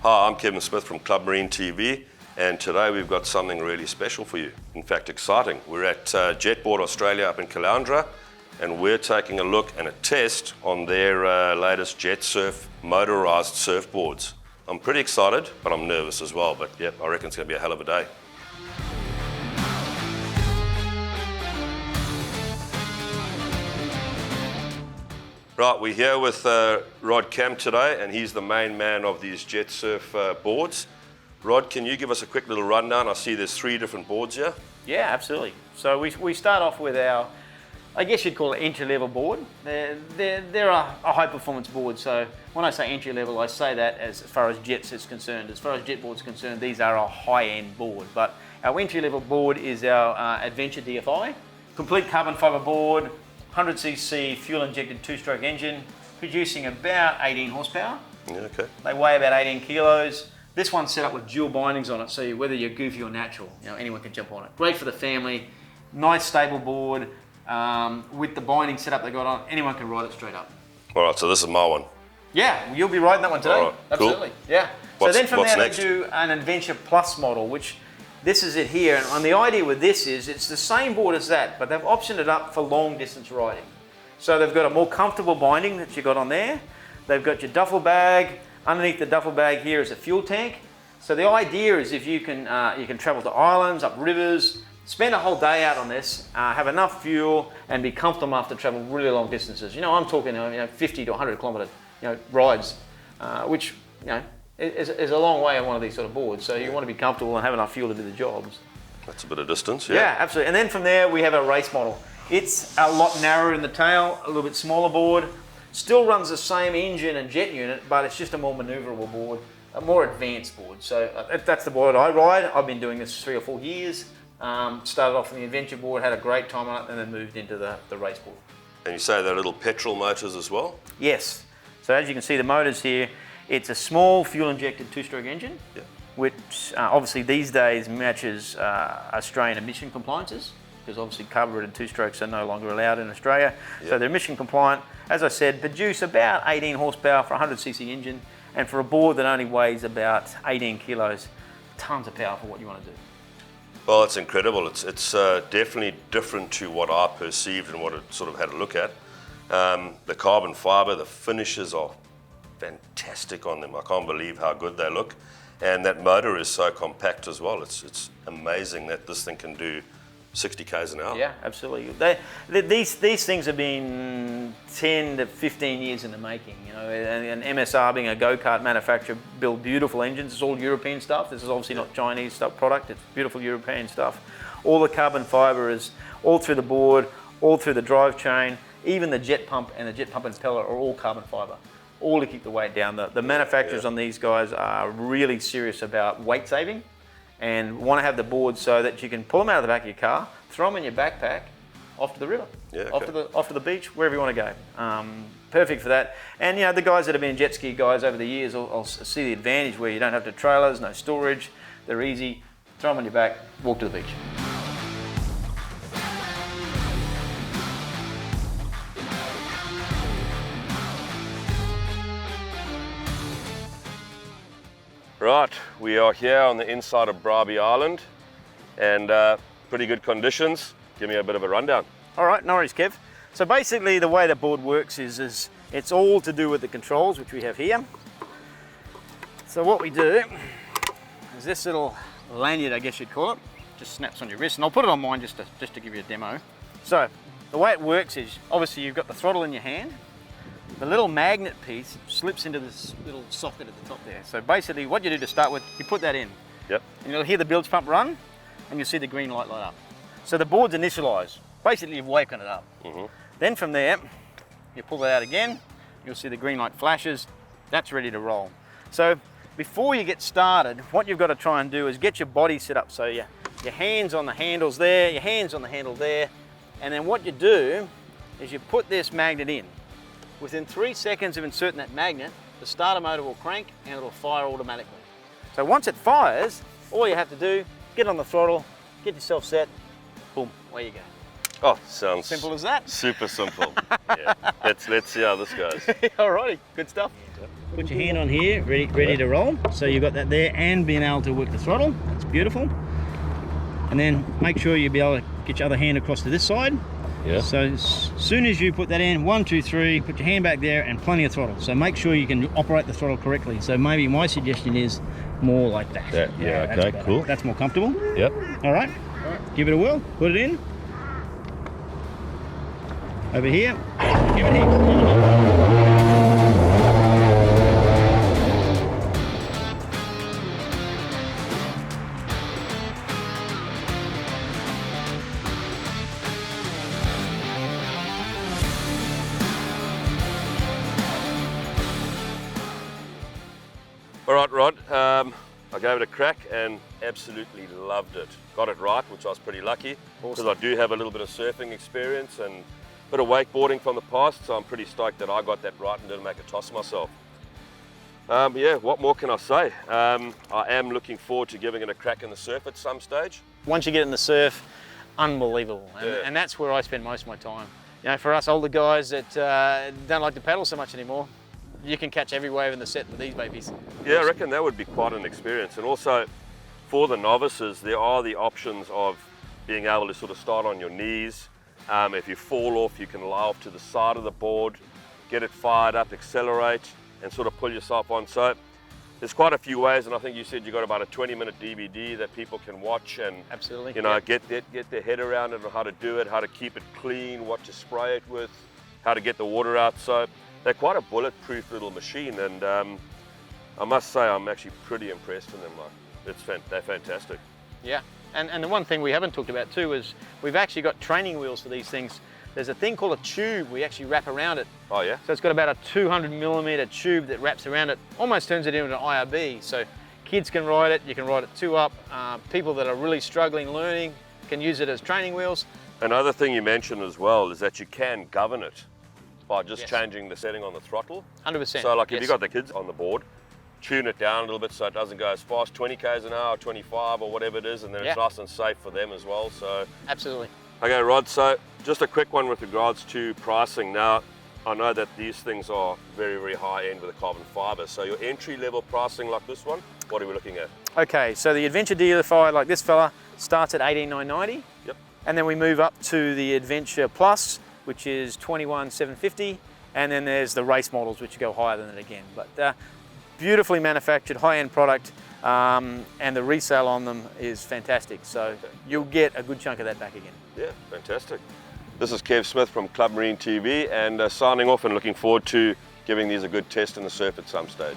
Hi, I'm Kevin Smith from Club Marine TV, and today we've got something really special for you. In fact, exciting. We're at Jetboard Australia up in Caloundra, and we're taking a look and a test on their latest Jetsurf motorised surfboards. I'm pretty excited, but I'm nervous as well, but yep, I reckon it's going to be a hell of a day. Right, we're here with Rod Camp today, and he's the main man of these Jetsurf boards. Rod, can you give us a quick little rundown? I see there's 3 different boards here. Yeah, absolutely. So we start off with our, I guess you'd call it entry-level board. They're a high-performance board, so when I say entry-level, I say that as far as Jets is concerned. As far as Jetboard's concerned, these are a high-end board, but our entry-level board is our Adventure DFI. Complete carbon fibre board, 100cc fuel-injected 2-stroke engine, producing about 18 horsepower. Yeah, okay. They weigh about 18 kilos. This one's set up with dual bindings on it, so whether you're goofy or natural, anyone can jump on it. Great for the family, nice stable board. With the binding setup they got on, anyone can ride it straight up. All right, so this is my one. Yeah, you'll be riding that one today. All right, absolutely. Cool. Yeah. So then from there next? they do an Adventure Plus model, which this is it here. And the idea with this is it's the same board as that, but they've optioned it up for long distance riding. So they've got a more comfortable binding that you got on there. They've got your duffel bag. Underneath the duffel bag here is a fuel tank. So the idea is if you can travel to islands, up rivers, spend a whole day out on this, have enough fuel, and be comfortable enough to travel really long distances. I'm talking 50 to 100 kilometre rides, which is a long way on one of these sort of boards. So you want to be comfortable and have enough fuel to do the jobs. That's a bit of distance, yeah. Yeah, absolutely. And then from there we have a race model. It's a lot narrower in the tail, a little bit smaller board. Still runs the same engine and jet unit, but it's just a more manoeuvrable board, a more advanced board. So that's the board I ride. I've been doing this 3 or 4 years. Started off on the adventure board, had a great time on it, and then moved into the race board. And you say they're little petrol motors as well? Yes. So as you can see, the motors here, it's a small fuel-injected 2-stroke engine, yeah. Which obviously these days matches Australian emission compliances, because obviously carburetted 2-strokes are no longer allowed in Australia. Yeah. So they're emission compliant. As I said, produce about 18 horsepower for a 100cc engine, and for a board that only weighs about 18 kilos, tons of power for what you want to do. Well, it's incredible. It's definitely different to what I perceived and what I sort of had a look at. The carbon fibre, the finishes are fantastic on them. I can't believe how good they look. And that motor is so compact as well. It's amazing that this thing can do 60 k's an hour. Yeah, absolutely. These things have been 10 to 15 years in the making. And MSR being a go-kart manufacturer, build beautiful engines. It's all European stuff. This is obviously not Chinese stuff product. It's beautiful European stuff. All the carbon fibre is all through the board, all through the drive chain. Even the jet pump and the jet pump impeller are all carbon fibre, all to keep the weight down. The manufacturers on these guys are really serious about weight saving, and want to have the boards so that you can pull them out of the back of your car, throw them in your backpack, off to the river, off to the beach, wherever you want to go. Perfect for that. And the guys that have been jet ski guys over the years will see the advantage where you don't have to trailers, no storage, they're easy, throw them on your back, walk to the beach. Right, we are here on the inside of Bribie Island, and pretty good conditions. Give me a bit of a rundown. All right, no worries, Kev. So basically the way the board works is it's all to do with the controls, which we have here. So what we do is this little lanyard, I guess you'd call it, just snaps on your wrist, and I'll put it on mine just to give you a demo. So the way it works is, obviously you've got the throttle in your hand. The little magnet piece slips into this little socket at the top there. So basically what you do to start with, you put that in. Yep. And you'll hear the bilge pump run, and you'll see the green light light up. So the board's initialised. Basically you've woken it up. Mm-hmm. Then from there, you pull it out again, you'll see the green light flashes, that's ready to roll. So before you get started, what you've got to try and do is get your body set up. So your hands on the handles there, your hands on the handle there, and then what you do is you put this magnet in. Within 3 seconds of inserting that magnet, the starter motor will crank and it'll fire automatically. So once it fires, all you have to do, get on the throttle, get yourself set, boom, away you go. Oh, sounds simple as that. Super simple. Yeah. Let's see how this goes. Alrighty, good stuff. Okay. Put your hand on here, ready to roll. So you've got that there and being able to work the throttle. It's beautiful. And then make sure you be able to get your other hand across to this side. Yeah. So as soon as you put that in, 1, 2, 3, put your hand back there and plenty of throttle. So make sure you can operate the throttle correctly. So maybe my suggestion is more like that. Yeah, that's okay, better. cool. That's more comfortable. Yep. All right. Give it a whirl, put it in. Over here, give it here. All right, Rod, I gave it a crack and absolutely loved it. Got it right, which I was pretty lucky, because I do have a little bit of surfing experience and a bit of wakeboarding from the past, so I'm pretty stoked that I got that right and didn't make a toss myself. Yeah, what more can I say? I am looking forward to giving it a crack in the surf at some stage. Once you get in the surf, unbelievable. And that's where I spend most of my time. You know, for us older guys that don't like to paddle so much anymore, you can catch every wave in the set with these babies. Yeah, I reckon that would be quite an experience. And also, for the novices, there are the options of being able to sort of start on your knees. If you fall off, you can lie off to the side of the board, get it fired up, accelerate, and sort of pull yourself on. So there's quite a few ways, and I think you said you got about a 20-minute DVD that people can watch and Absolutely. you know, get their head around it on how to do it, how to keep it clean, what to spray it with, how to get the water out. So they're quite a bulletproof little machine, and I must say I'm actually pretty impressed in them. Like, they're fantastic. Yeah, and the one thing we haven't talked about too is we've actually got training wheels for these things. There's a thing called a tube we actually wrap around it. Oh yeah? So it's got about a 200mm tube that wraps around it, almost turns it into an IRB. So kids can ride it, you can ride it 2-up. People that are really struggling learning can use it as training wheels. Another thing you mentioned as well is that you can govern it by just changing the setting on the throttle. 100%. So like if you've got the kids on the board, tune it down a little bit so it doesn't go as fast, 20 k's an hour, 25 or whatever it is, and then it's nice and safe for them as well. So Absolutely. Okay, Rod, so just a quick one with regards to pricing. Now, I know that these things are very, very high end with the carbon fiber. So your entry level pricing like this one, what are we looking at? Okay, so the Adventure Dealified like this fella starts at $18,990. Yep. And then we move up to the Adventure Plus, which is $21,750. And then there's the race models, which go higher than it again. But beautifully manufactured, high-end product, and the resale on them is fantastic. So you'll get a good chunk of that back again. Yeah, fantastic. This is Kev Smith from Club Marine TV, and signing off and looking forward to giving these a good test in the surf at some stage.